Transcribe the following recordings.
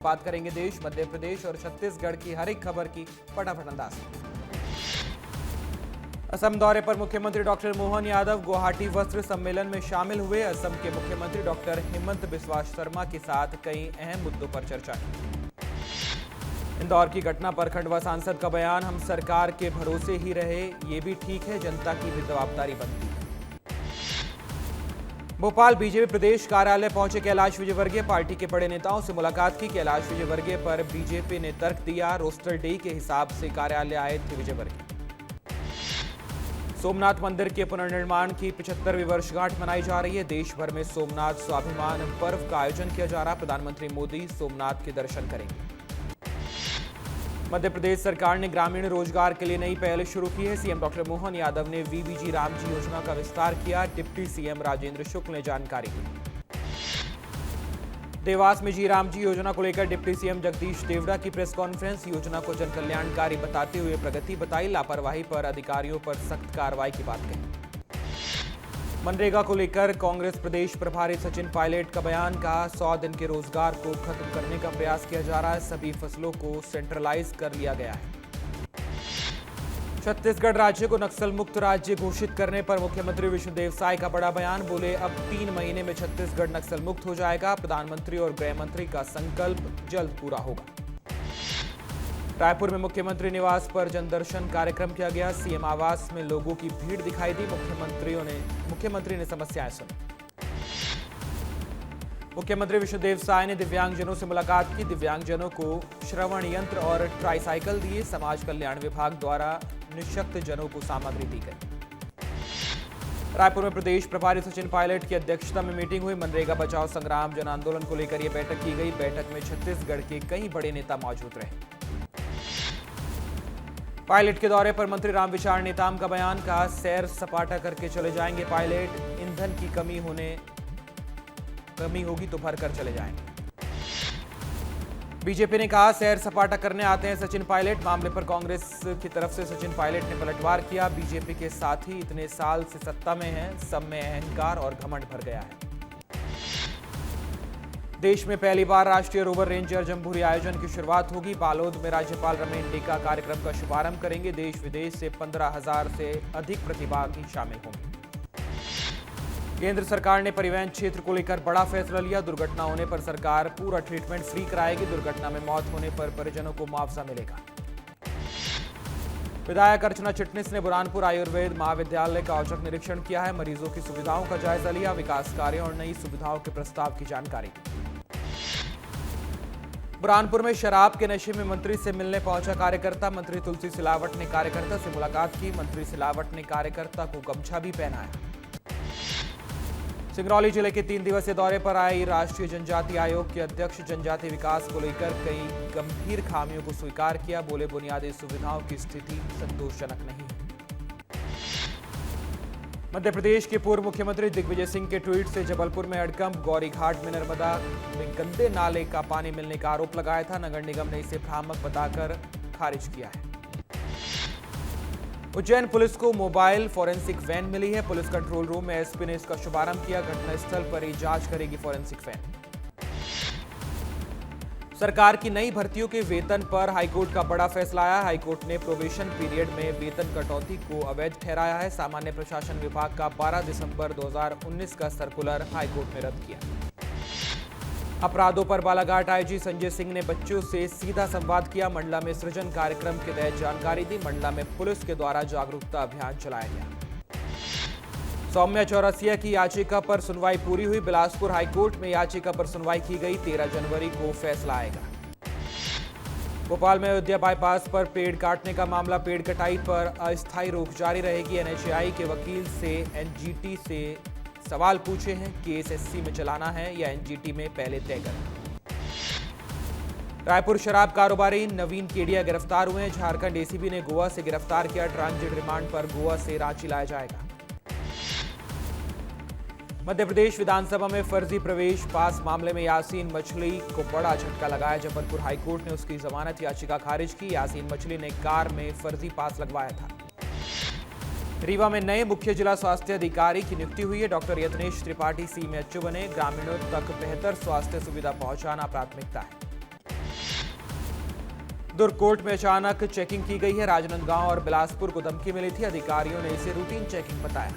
बात करेंगे देश, मध्य प्रदेश और छत्तीसगढ़ की हर एक खबर की फटाफट अंदाज। असम दौरे पर मुख्यमंत्री डॉक्टर मोहन यादव गुवाहाटी वस्त्र सम्मेलन में शामिल हुए। असम के मुख्यमंत्री डॉक्टर हेमंत बिस्वा शर्मा के साथ कई अहम मुद्दों पर चर्चा की। इंदौर की घटना पर खंडवा सांसद का बयान, हम सरकार के भरोसे ही रहे, ये भी ठीक है, जनता की भी जवाबदारी बनती है। भोपाल बीजेपी प्रदेश कार्यालय पहुंचे कैलाश विजयवर्गीय, पार्टी के बड़े नेताओं से मुलाकात की। कैलाश विजयवर्गीय पर बीजेपी ने तर्क दिया, रोस्टर डे के हिसाब से कार्यालय आए थे विजयवर्गीय। सोमनाथ मंदिर के पुनर्निर्माण की 75वीं वर्षगांठ मनाई जा रही है। देश भर में सोमनाथ स्वाभिमान पर्व का आयोजन किया जा रहा। प्रधानमंत्री मोदी सोमनाथ के दर्शन करेंगे। मध्य प्रदेश सरकार ने ग्रामीण रोजगार के लिए नई पहल शुरू की है। सीएम डॉक्टर मोहन यादव ने वीबीजी रामजी योजना का विस्तार किया। डिप्टी सीएम राजेंद्र शुक्ल ने जानकारी दी। देवास में जी रामजी योजना को लेकर डिप्टी सीएम जगदीश देवड़ा की प्रेस कॉन्फ्रेंस, योजना को जन कल्याणकारी बताते हुए प्रगति बताई, लापरवाही पर अधिकारियों पर सख्त कार्रवाई की बात कही। मनरेगा को लेकर कांग्रेस प्रदेश प्रभारी सचिन पायलट का बयान, कहा 100 दिन के रोजगार को खत्म करने का प्रयास किया जा रहा है, सभी फसलों को सेंट्रलाइज कर लिया गया है। छत्तीसगढ़ राज्य को नक्सल मुक्त राज्य घोषित करने पर मुख्यमंत्री विष्णुदेव साय का बड़ा बयान, बोले अब 3 महीने में छत्तीसगढ़ नक्सल मुक्त हो जाएगा। प्रधानमंत्री और गृह मंत्री का संकल्प जल्द पूरा होगा। रायपुर में मुख्यमंत्री निवास पर जनदर्शन कार्यक्रम किया गया। सीएम आवास में लोगों की भीड़ दिखाई दी। मुख्यमंत्री ने समस्याएं सुनी। मुख्यमंत्री विष्णुदेव साय ने दिव्यांगजनों से मुलाकात की। दिव्यांगजनों को श्रवण यंत्र और ट्राईसाइकिल दिए। समाज कल्याण विभाग द्वारा निःशक्त जनों को सामग्री दी गई। रायपुर में प्रदेश प्रभारी सचिन पायलट की अध्यक्षता में मीटिंग हुई। मनरेगा बचाओ संग्राम जन आंदोलन को लेकर यह बैठक की गई। बैठक में छत्तीसगढ़ के कई बड़े नेता मौजूद रहे। पायलट के दौरे पर मंत्री रामविचार नेताम का बयान, कहा सैर सपाटा करके चले जाएंगे पायलट, ईंधन की कमी होगी तो भर कर चले जाएंगे। बीजेपी ने कहा सैर सपाटा करने आते हैं सचिन पायलट, मामले पर कांग्रेस की तरफ से सचिन पायलट ने पलटवार किया। बीजेपी के साथी इतने साल से सत्ता में हैं, सब में अहंकार और घमंड भर गया है। देश में पहली बार राष्ट्रीय रोवर रेंजर जम्बूरी आयोजन की शुरुआत होगी। बालोद में राज्यपाल रमेश टेका कार्यक्रम का शुभारंभ करेंगे। देश विदेश से 15,000 से अधिक प्रतिभागी शामिल होंगे। केंद्र सरकार ने परिवहन क्षेत्र को लेकर बड़ा फैसला लिया। दुर्घटना होने पर सरकार पूरा ट्रीटमेंट फ्री कराएगी। दुर्घटना में मौत होने पर परिजनों को मुआवजा मिलेगा। विधायक अर्चना चिटनिस ने बुरहानपुर आयुर्वेद महाविद्यालय का औचक निरीक्षण किया है। मरीजों की सुविधाओं का जायजा लिया। विकास कार्यों और नई सुविधाओं के प्रस्ताव की जानकारी। बुरहानपुर में शराब के नशे में मंत्री से मिलने पहुंचा कार्यकर्ता। मंत्री तुलसी सिलावट ने कार्यकर्ता से मुलाकात की। मंत्री सिलावट ने कार्यकर्ता को गमछा भी पहनाया। सिंगरौली जिले के 3 दिवसीय दौरे पर आई राष्ट्रीय जनजाति आयोग के अध्यक्ष जनजाति विकास को लेकर कई गंभीर खामियों को स्वीकार किया। बोले बुनियादी सुविधाओं की स्थिति संतोषजनक नहीं है। मध्य प्रदेश के पूर्व मुख्यमंत्री दिग्विजय सिंह के ट्वीट से जबलपुर में हड़कंप। गौरीघाट में नर्मदा में गंदे नाले का पानी मिलने का आरोप लगाया था। नगर निगम ने इसे भ्रामक बताकर खारिज किया है। उज्जैन पुलिस को मोबाइल फॉरेंसिक वैन मिली है। पुलिस कंट्रोल रूम में एसपी ने इसका शुभारंभ किया। घटनास्थल पर ही जांच करेगी फॉरेंसिक वैन। सरकार की नई भर्तियों के वेतन पर हाईकोर्ट का बड़ा फैसला आया। हाईकोर्ट ने प्रोबेशन पीरियड में वेतन कटौती को अवैध ठहराया है। सामान्य प्रशासन विभाग का 12 दिसंबर 2019 का सर्कुलर हाईकोर्ट ने रद्द किया। अपराधों पर बालाघाट आईजी संजय सिंह ने बच्चों से सीधा संवाद किया। मंडला में सृजन कार्यक्रम के तहत जानकारी दी। मंडला में पुलिस के द्वारा जागरूकता अभियान चलाया गया। सौम्या चौरसिया की याचिका पर सुनवाई पूरी हुई। बिलासपुर हाईकोर्ट में याचिका पर सुनवाई की गई। 13 जनवरी को फैसला आएगा। भोपाल में अयोध्या बाईपास पर पेड़ काटने का मामला, पेड़ कटाई पर अस्थायी रोक जारी रहेगी। एनएचएआई के वकील से एनजीटी से सवाल पूछे हैं, केस एससी में चलाना है या एनजीटी में पहले तय करें। रायपुर शराब कारोबारी नवीन केडिया गिरफ्तार हुए हैं। झारखंड एसीबी ने गोवा से गिरफ्तार किया। ट्रांजिट रिमांड पर गोवा से रांची लाया जाएगा। मध्य प्रदेश विधानसभा में फर्जी प्रवेश पास मामले में यासीन मछली को बड़ा झटका लगाया। जबलपुर हाईकोर्ट ने उसकी जमानत याचिका खारिज की। यासीन मछली ने कार में फर्जी पास लगवाया था। रीवा में नए मुख्य जिला स्वास्थ्य अधिकारी की नियुक्ति हुई है। डॉक्टर यत्नेश त्रिपाठी सीएमएचओ बने। ग्रामीणों तक बेहतर स्वास्थ्य सुविधा पहुंचाना प्राथमिकता है। दुर्ग कोर्ट में अचानक चेकिंग की गई है। राजनांदगांव और बिलासपुर को धमकी मिली थी। अधिकारियों ने इसे रूटीन चेकिंग बताया।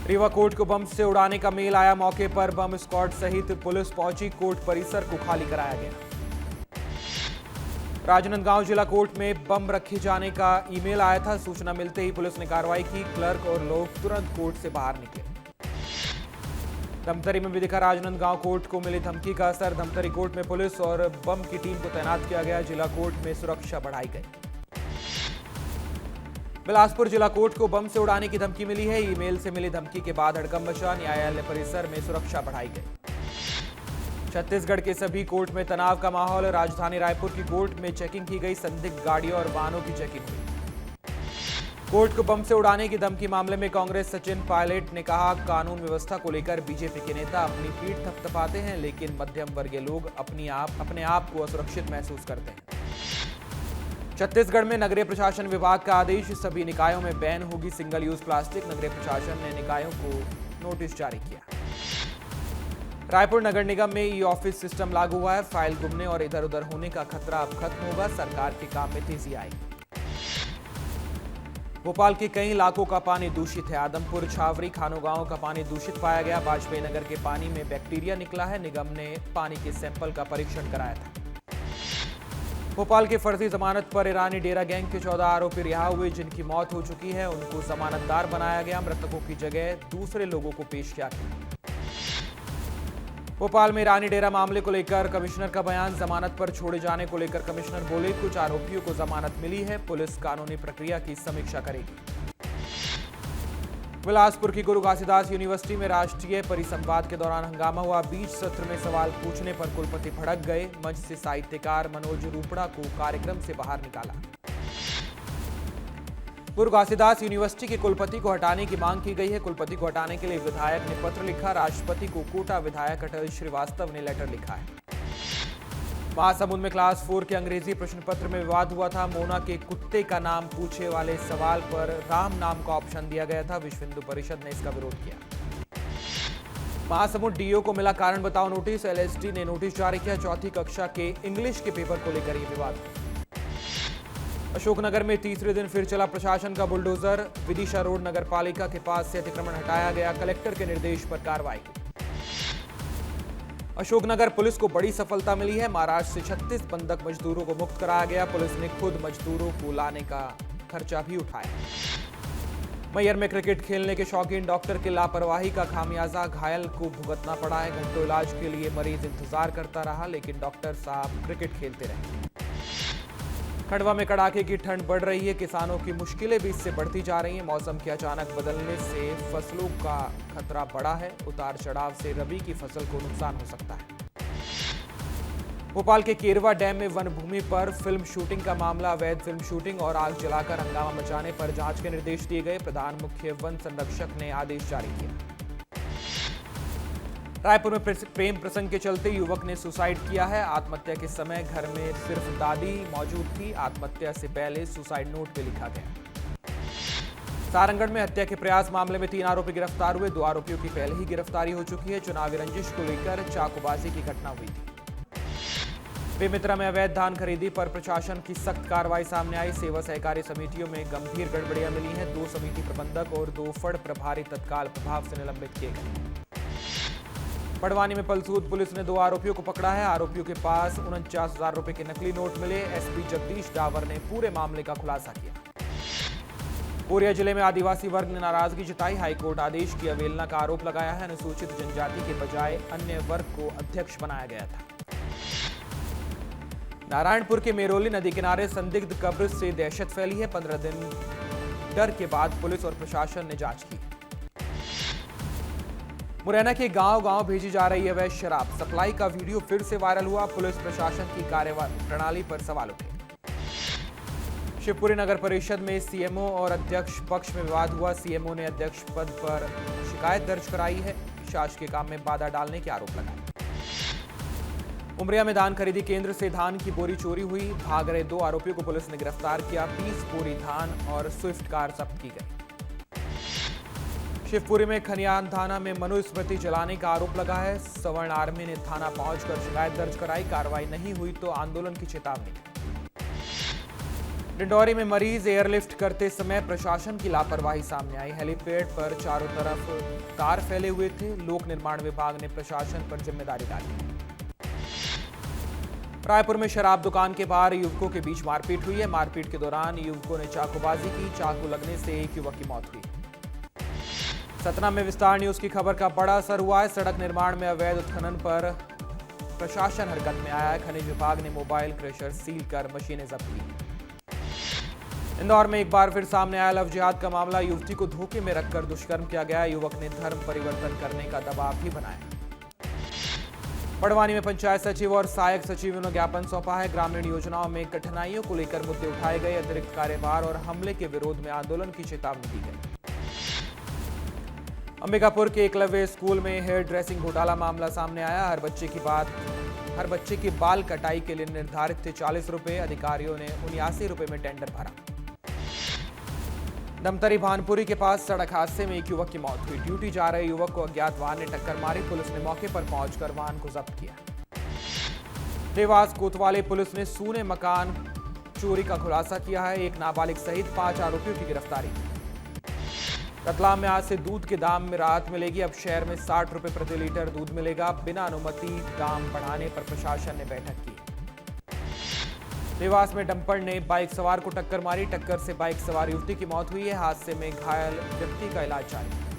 रीवा कोर्ट को बम से उड़ाने का मेल आया। मौके पर बम स्क्वाड सहित पुलिस पहुंची। कोर्ट परिसर को खाली कराया गया। राजनांदगांव जिला कोर्ट में बम रखे जाने का ईमेल आया था। सूचना मिलते ही पुलिस ने कार्रवाई की। क्लर्क और लोग तुरंत कोर्ट से बाहर निकले। धमतरी में भी दिखा राजनांदगांव कोर्ट को मिली धमकी का असर। धमतरी कोर्ट में पुलिस और बम की टीम को तैनात किया गया। जिला कोर्ट में सुरक्षा बढ़ाई गई। बिलासपुर जिला कोर्ट को बम से उड़ाने की धमकी मिली है। ईमेल से मिली धमकी के बाद हड़कंप मचा। न्यायालय परिसर में सुरक्षा बढ़ाई गई। छत्तीसगढ़ के सभी कोर्ट में तनाव का माहौल। राजधानी रायपुर की कोर्ट में चेकिंग की गई। संदिग्ध गाड़ियों और वाहनों की चेकिंग हुई। कोर्ट को बम से उड़ाने की धमकी मामले में कांग्रेस सचिन पायलट ने कहा, कानून व्यवस्था को लेकर बीजेपी के नेता अपनी पीठ थपथपाते हैं, लेकिन मध्यम वर्गीय लोग अपने आप को असुरक्षित महसूस करते हैं। छत्तीसगढ़ में नगरीय प्रशासन विभाग का आदेश। सभी निकायों में बैन होगी सिंगल यूज प्लास्टिक। नगरीय प्रशासन ने निकायों को नोटिस जारी किया। रायपुर नगर निगम में ई ऑफिस सिस्टम लागू हुआ है। फाइल गुमने और इधर उधर होने का खतरा अब खत्म होगा। सरकार के काम में तेजी आएगी। भोपाल के कई इलाकों का पानी दूषित है। आदमपुर, छावरी, खानोगांव का पानी दूषित पाया गया। वाजपेयी नगर के पानी में बैक्टीरिया निकला है। निगम ने पानी के सैंपल का परीक्षण कराया था। भोपाल के फर्जी जमानत पर ईरानी डेरा गैंग के 14 आरोपी रिहा हुए, जिनकी मौत हो चुकी है। उनको जमानतदार बनाया गया। मृतकों की जगह दूसरे लोगों को पेश किया गया। भोपाल में ईरानी डेरा मामले को लेकर कमिश्नर का बयान। जमानत पर छोड़े जाने को लेकर कमिश्नर बोले, कुछ आरोपियों को जमानत मिली है। पुलिस कानूनी प्रक्रिया की समीक्षा करेगी। बिलासपुर की गुरु घासीदास यूनिवर्सिटी में राष्ट्रीय परिसंवाद के दौरान हंगामा हुआ। बीच सत्र में सवाल पूछने पर कुलपति भड़क गए। मंच से साहित्यकार मनोज रूपड़ा को कार्यक्रम से बाहर निकाला। गुरु घासीदास यूनिवर्सिटी के कुलपति को हटाने की मांग की गई है। कुलपति को हटाने के लिए विधायक ने पत्र लिखा। राष्ट्रपति को कोटा विधायक अटल श्रीवास्तव ने लेटर लिखा है। महासमुंद में क्लास 4 के अंग्रेजी प्रश्न पत्र में विवाद हुआ था। मोना के कुत्ते का नाम पूछे वाले सवाल पर राम नाम का ऑप्शन दिया गया था। विश्व हिंदू परिषद ने इसका विरोध किया। महासमुंद डीओ को मिला कारण बताओ नोटिस। एलएसडी ने नोटिस जारी किया। चौथी कक्षा के इंग्लिश के पेपर को लेकर यह विवाद। अशोकनगर में तीसरे दिन फिर चला प्रशासन का बुलडोजर। विदिशा रोड नगर पालिका के पास से अतिक्रमण हटाया गया। कलेक्टर के निर्देश पर कार्रवाई। अशोकनगर पुलिस को बड़ी सफलता मिली है। महाराष्ट्र से 36 बंधक मजदूरों को मुक्त कराया गया। पुलिस ने खुद मजदूरों को लाने का खर्चा भी उठाया। मैयर में क्रिकेट खेलने के शौकीन डॉक्टर की लापरवाही का खामियाजा घायल को भुगतना पड़ा है। घंटों इलाज के लिए मरीज इंतजार करता रहा, लेकिन डॉक्टर साहब क्रिकेट खेलते रहे। खंडवा में कड़ाके की ठंड बढ़ रही है। किसानों की मुश्किलें भी इससे बढ़ती जा रही हैं। मौसम के अचानक बदलने से फसलों का खतरा बढ़ा है। उतार चढ़ाव से रबी की फसल को नुकसान हो सकता है। भोपाल के केरवा डैम में वन भूमि पर फिल्म शूटिंग का मामला। अवैध फिल्म शूटिंग और आग जलाकर हंगामा मचाने पर जांच के निर्देश दिए गए। प्रधान मुख्य वन संरक्षक ने आदेश जारी किया। रायपुर में प्रेम प्रसंग के चलते युवक ने सुसाइड किया है। आत्महत्या के समय घर में सिर्फ दादी मौजूद थी। आत्महत्या से पहले सुसाइड नोट पे लिखा गया। सारंगढ़ में हत्या के प्रयास मामले में 3 आरोपी गिरफ्तार हुए। 2 आरोपियों की पहले ही गिरफ्तारी हो चुकी है। चुनावी रंजिश को लेकर चाकूबाजी की घटना हुई थी। बेमित्रा में अवैध धान खरीदी पर प्रशासन की सख्त कार्रवाई सामने आई। सेवा सहकारी समितियों में गंभीर गड़बड़ियां मिली हैं। 2 समिति प्रबंधक और 2 फड़ प्रभारी तत्काल प्रभाव से निलंबित किए गए। बड़वानी में पलसूद पुलिस ने 2 आरोपियों को पकड़ा है। आरोपियों के पास 49,000 रुपए के नकली नोट मिले। एसपी जगदीश डावर ने पूरे मामले का खुलासा किया। कोरिया जिले में आदिवासी वर्ग ने नाराजगी जताई। हाईकोर्ट आदेश की अवहेलना का आरोप लगाया है। अनुसूचित जनजाति के बजाय अन्य वर्ग को अध्यक्ष बनाया गया था। नारायणपुर के मेरोली नदी किनारे संदिग्ध कब्र से दहशत फैली है। 15 दिन डर के बाद पुलिस और प्रशासन ने जांच की। मुरैना के गांव-गांव भेजी जा रही है अवैध शराब। सप्लाई का वीडियो फिर से वायरल हुआ। पुलिस प्रशासन की कार्यप्रणाली पर सवाल उठे। शिवपुरी नगर परिषद में सीएमओ और अध्यक्ष पक्ष में विवाद हुआ। सीएमओ ने अध्यक्ष पद पर शिकायत दर्ज कराई है। शासकीय काम में बाधा डालने के आरोप लगाए। उमरिया में धान खरीदी केंद्र से धान की बोरी चोरी हुई। भाग रहे 2 आरोपियों को पुलिस ने गिरफ्तार किया। 20 बोरी धान और स्विफ्ट कार जब्त की गई। शिवपुरी में खनियान थाना में मनुस्मृति जलाने का आरोप लगा है। सवर्ण आर्मी ने थाना पहुंचकर शिकायत दर्ज कराई। कार्रवाई नहीं हुई तो आंदोलन की चेतावनी। डिंडौरी में मरीज एयरलिफ्ट करते समय प्रशासन की लापरवाही सामने आई। हेलीपैड पर चारों तरफ तार फैले हुए थे। लोक निर्माण विभाग ने प्रशासन पर जिम्मेदारी डाली। रायपुर में शराब दुकान के बाहर युवकों के बीच मारपीट हुई है। मारपीट के दौरान युवकों ने चाकूबाजी की। चाकू लगने से एक युवक की मौत हुई। सतना में विस्तार न्यूज की खबर का बड़ा असर हुआ है। सड़क निर्माण में अवैध उत्खनन पर प्रशासन हरकत में आया है। खनिज विभाग ने मोबाइल क्रेशर सील कर मशीनें जब्त की। इंदौर में एक बार फिर सामने आया लव जिहाद का मामला। युवती को धोखे में रखकर दुष्कर्म किया गया। युवक ने धर्म परिवर्तन करने का दबाव भी बनाया। बड़वानी में पंचायत सचिव और सहायक सचिवों ने ज्ञापन सौंपा है। ग्रामीण योजनाओं में कठिनाइयों को लेकर मुद्दे उठाए गए। अतिरिक्त कार्यभार और हमले के विरोध में आंदोलन की चेतावनी दी गई। अंबिकापुर के एकलव्य स्कूल में हेयर ड्रेसिंग घोटाला मामला सामने आया। हर बच्चे की बाल कटाई के लिए निर्धारित थे 40 रुपए। अधिकारियों ने 79 रुपए में टेंडर भरा। दमतरी भानपुरी के पास सड़क हादसे में एक युवक की मौत हुई। ड्यूटी जा रहे युवक को अज्ञात वाहन ने टक्कर मारी। पुलिस ने मौके पर पहुंचकर वाहन को जब्त किया। देवास कोतवाली पुलिस ने सूने मकान चोरी का खुलासा किया है। एक नाबालिग सहित 5 आरोपियों की गिरफ्तारी की। रतलाम में आज से दूध के दाम में राहत मिलेगी। अब शहर में 60 रुपए प्रति लीटर दूध मिलेगा। बिना अनुमति दाम बढ़ाने पर प्रशासन ने बैठक की। देवास में डंपर ने बाइक सवार को टक्कर मारी। टक्कर से बाइक सवार युवती की मौत हुई है। हादसे में घायल व्यक्ति का इलाज जारी है।